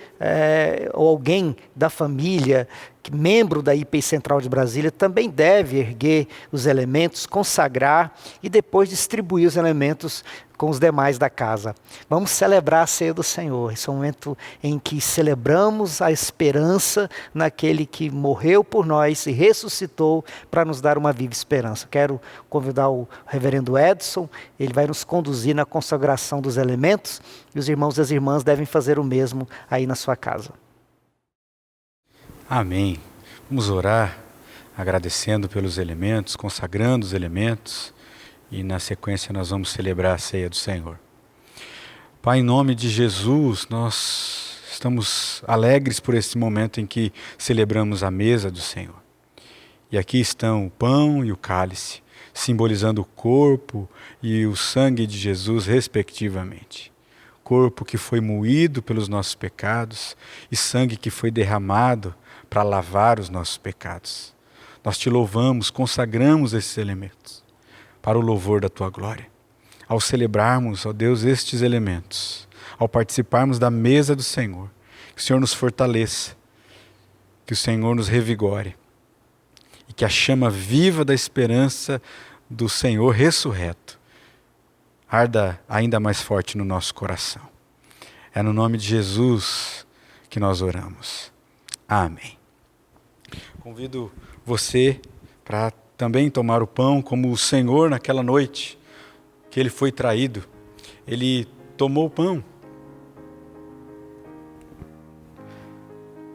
ou alguém da família, membro da IPI Central de Brasília, também deve erguer os elementos, consagrar e depois distribuir os elementos com os demais da casa. Vamos celebrar a ceia do Senhor. Esse é um momento em que celebramos a esperança naquele que morreu por nós e ressuscitou para nos dar uma viva esperança. Quero convidar o reverendo Edson, ele vai nos conduzir na consagração dos elementos e os irmãos e as irmãs devem fazer o mesmo aí na sua casa. Amém. Vamos orar agradecendo pelos elementos, consagrando os elementos e na sequência nós vamos celebrar a ceia do Senhor. Pai, em nome de Jesus, nós estamos alegres por esse momento em que celebramos a mesa do Senhor. E aqui estão o pão e o cálice, simbolizando o corpo e o sangue de Jesus, respectivamente. Corpo que foi moído pelos nossos pecados e sangue que foi derramado para lavar os nossos pecados. Nós te louvamos, consagramos esses elementos para o louvor da tua glória. ao celebrarmos, ó Deus, estes elementos, ao participarmos da mesa do Senhor, que o Senhor nos fortaleça, que o Senhor nos revigore e que a chama viva da esperança do Senhor ressurreto arda ainda mais forte no nosso coração. É no nome de Jesus que nós oramos. Amém. Convido você para também tomar o pão como o Senhor naquela noite que ele foi traído. Ele tomou o pão,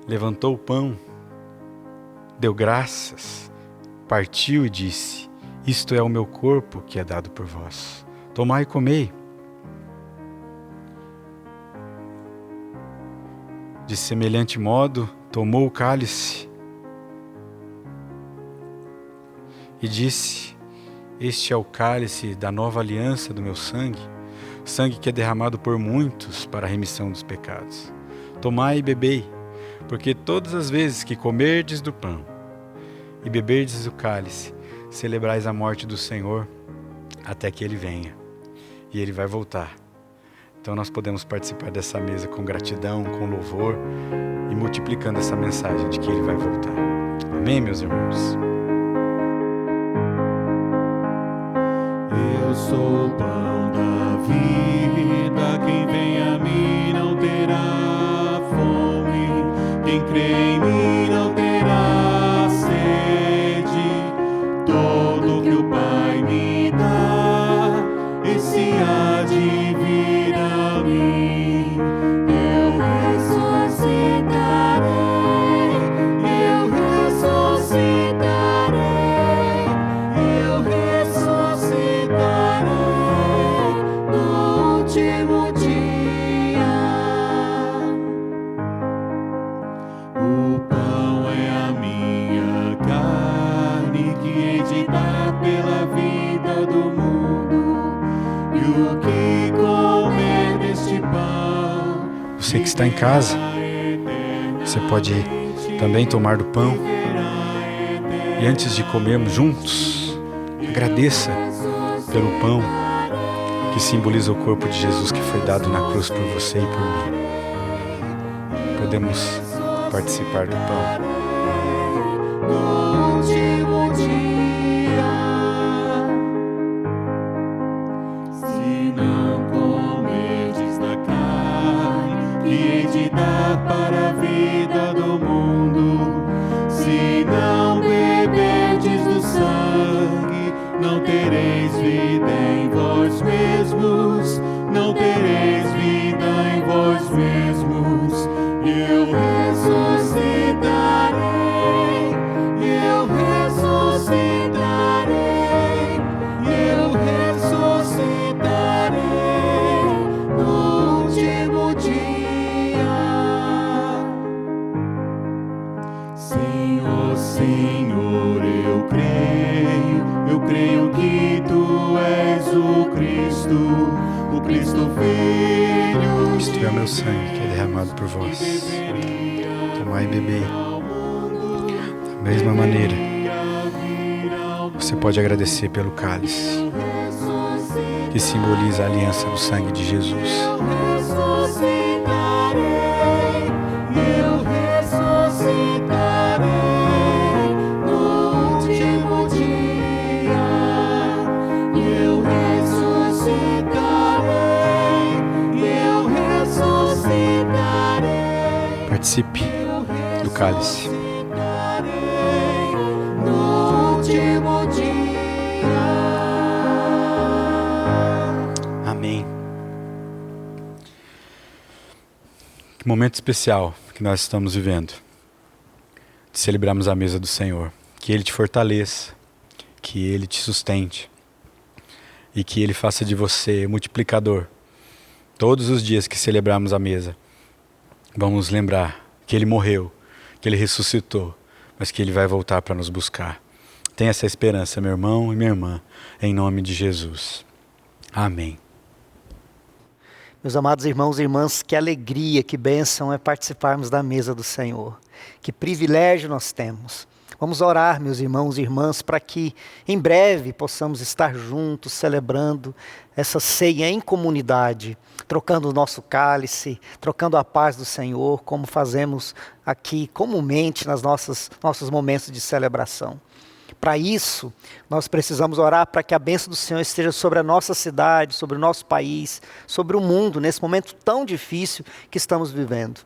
levantou o pão, deu graças, partiu e disse: isto é o meu corpo que é dado por vós. Tomai e comei. De semelhante modo, tomou o cálice e disse: este é o cálice da nova aliança do meu sangue, sangue que é derramado por muitos para a remissão dos pecados. Tomai e bebei, porque todas as vezes que comerdes do pão e beberdes do cálice, celebrais a morte do Senhor até que Ele venha. E Ele vai voltar. Então nós podemos participar dessa mesa com gratidão, com louvor e multiplicando essa mensagem de que Ele vai voltar. Amém, meus irmãos? Eu sou o pão da vida, quem vem a mim não terá fome, quem crê em mim não terá sede. Todo que o Pai me dá, esse há de vir a mim. Eu ressuscitarei, eu ressuscitarei, eu ressuscitarei no último dia. O pão é a minha carne que hei de dar pela vida do mundo, e o que comer deste pão. Você que está em casa, você pode também tomar do pão. E antes de comermos juntos, agradeça pelo pão que simboliza o corpo de Jesus que foi dado na cruz por você e por mim. Podemos participar do pão. No último dia, se não comerdes da carne que hei de dar para a vida do mundo, se não beberdes do sangue, não tereis vida em vós mesmos, não tereis vida em vós mesmos. Eu ressuscitarei, eu ressuscitarei, eu ressuscitarei no último dia. Senhor, Senhor, eu creio que Tu és o Cristo Filho. Isto é o meu sangue que é derramado por vós. Tomai e bebei. Da mesma maneira, você pode agradecer pelo cálice, que simboliza a aliança do sangue de Jesus. Eu ressuscitarei no último dia. Eu ressuscitarei, eu ressuscitarei. Participe do cálice. No último dia. Amém. Que momento especial que nós estamos vivendo, de celebrarmos a mesa do Senhor. Que Ele te fortaleça, que Ele te sustente e que Ele faça de você multiplicador. Todos os dias que celebrarmos a mesa, vamos lembrar que Ele morreu, que Ele ressuscitou, mas que Ele vai voltar para nos buscar. Tenha essa esperança, meu irmão e minha irmã, em nome de Jesus. Amém. Meus amados irmãos e irmãs, que alegria, que bênção é participarmos da mesa do Senhor. Que privilégio nós temos. Vamos orar, meus irmãos e irmãs, para que em breve possamos estar juntos, celebrando essa ceia em comunidade, trocando o nosso cálice, trocando a paz do Senhor, como fazemos aqui comumente nossos momentos de celebração. Para isso, nós precisamos orar para que a bênção do Senhor esteja sobre a nossa cidade, sobre o nosso país, sobre o mundo, nesse momento tão difícil que estamos vivendo.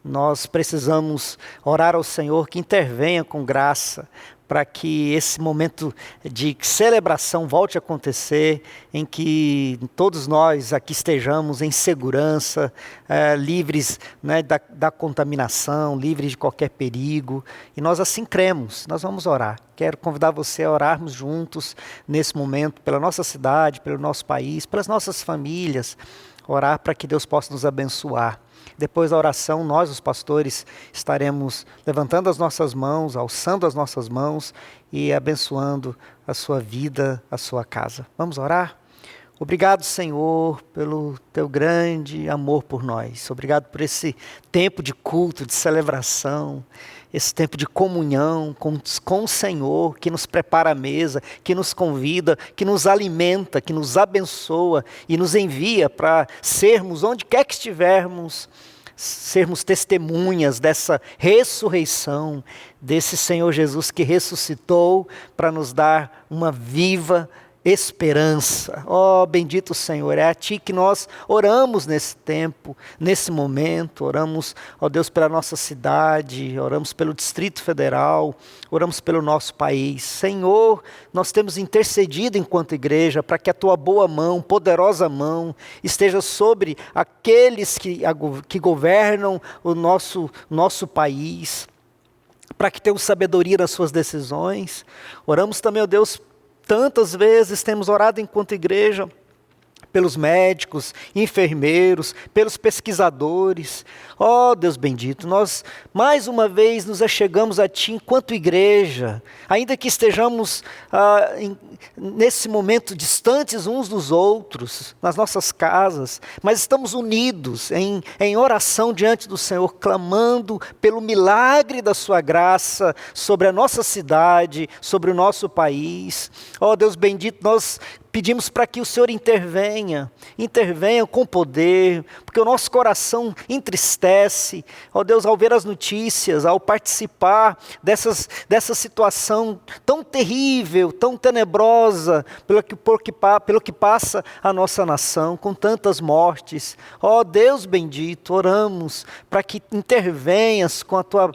Nós precisamos orar ao Senhor que intervenha com graça para que esse momento de celebração volte a acontecer, em que todos nós aqui estejamos em segurança, livres, né, da contaminação, livres de qualquer perigo. E nós assim cremos, nós vamos orar. Quero convidar você a orarmos juntos nesse momento, pela nossa cidade, pelo nosso país, pelas nossas famílias, orar para que Deus possa nos abençoar. Depois da oração, nós, os pastores, estaremos levantando as nossas mãos, alçando as nossas mãos e abençoando a sua vida, a sua casa. Vamos orar? Obrigado, Senhor, pelo teu grande amor por nós. Obrigado por esse tempo de culto, de celebração, esse tempo de comunhão com o Senhor, que nos prepara a mesa, que nos convida, que nos alimenta, que nos abençoa e nos envia para sermos, onde quer que estivermos, sermos testemunhas dessa ressurreição, desse Senhor Jesus que ressuscitou para nos dar uma viva esperança. Oh, bendito Senhor, é a Ti que nós oramos nesse tempo, nesse momento. Oramos, ó Deus, pela nossa cidade, oramos pelo Distrito Federal, oramos pelo nosso país. Senhor, nós temos intercedido enquanto igreja para que a Tua boa mão, poderosa mão, esteja sobre aqueles que governam o nosso país, para que tenham sabedoria nas suas decisões. Oramos também, ó Deus, tantas vezes temos orado enquanto igreja pelos médicos, enfermeiros, pelos pesquisadores. Ó Deus bendito, nós mais uma vez nos achegamos a Ti enquanto igreja, ainda que estejamos nesse momento distantes uns dos outros, nas nossas casas, mas estamos unidos em oração diante do Senhor, clamando pelo milagre da Sua graça sobre a nossa cidade, sobre o nosso país. Ó Deus bendito, nós pedimos para que o Senhor intervenha com poder, porque o nosso coração entristece, ó Deus, ao ver as notícias, ao participar dessa situação tão terrível, tão tenebrosa, pelo que passa a nossa nação, com tantas mortes. Ó Deus bendito, oramos para que intervenhas com a Tua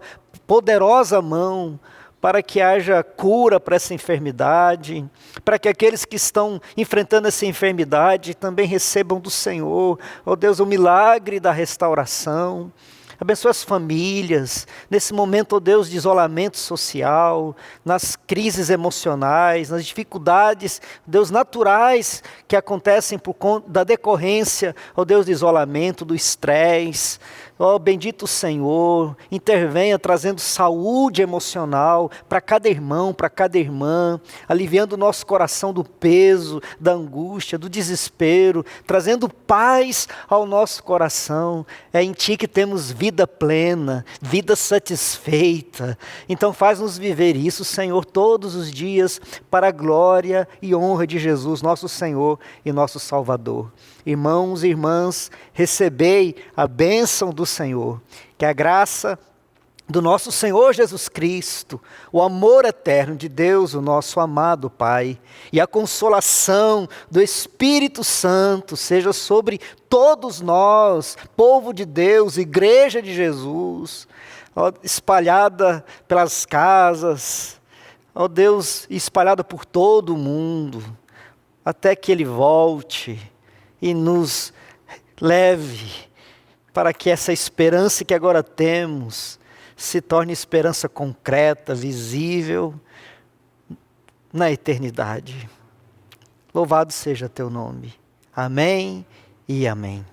poderosa mão, para que haja cura para essa enfermidade, para que aqueles que estão enfrentando essa enfermidade também recebam do Senhor, ó Deus, o milagre da restauração. Abençoa as famílias, nesse momento, ó Deus, de isolamento social, nas crises emocionais, nas dificuldades, Deus, naturais que acontecem por conta da decorrência, ó Deus, do isolamento, do estresse. Ó bendito Senhor, intervenha trazendo saúde emocional para cada irmão, para cada irmã, aliviando o nosso coração do peso, da angústia, do desespero, trazendo paz ao nosso coração. É em Ti que temos vida plena, vida satisfeita. Então faz-nos viver isso, Senhor, todos os dias, para a glória e honra de Jesus, nosso Senhor e nosso Salvador. Irmãos e irmãs, recebei a bênção do Senhor, que a graça do nosso Senhor Jesus Cristo, o amor eterno de Deus, o nosso amado Pai, e a consolação do Espírito Santo seja sobre todos nós, povo de Deus, igreja de Jesus, espalhada pelas casas, ó Deus, espalhada por todo o mundo, até que Ele volte e nos leve para que essa esperança que agora temos se torne esperança concreta, visível na eternidade. Louvado seja Teu nome. Amém e amém.